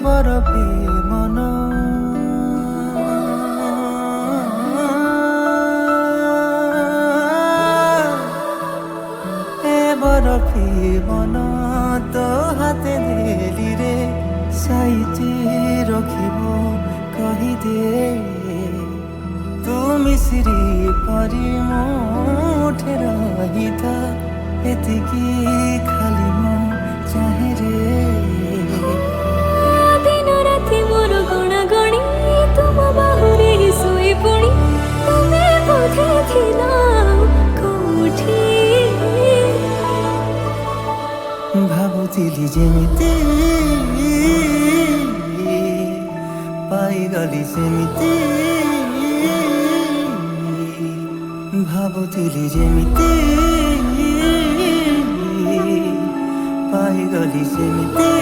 বরফে মন বরফে মন তো হাতে দেলি রে সাইতে রখিব কহিদে তু মিশ্রি পরি মুঠে রহিতা এতিকি খালি মু চাহে রে দিন রাতি মোর গଣା গଣି তুম বাহুরে শুই পুଣି তুমি বোধে ଥିଲ কোଉଠି ଭାବୁଥିଲି ଯେମିତି ପାଇଗଲି ସେମିତି ଭାବୁଥିଲି ଯେମିତି ପାଇଗଲି ସେମିତି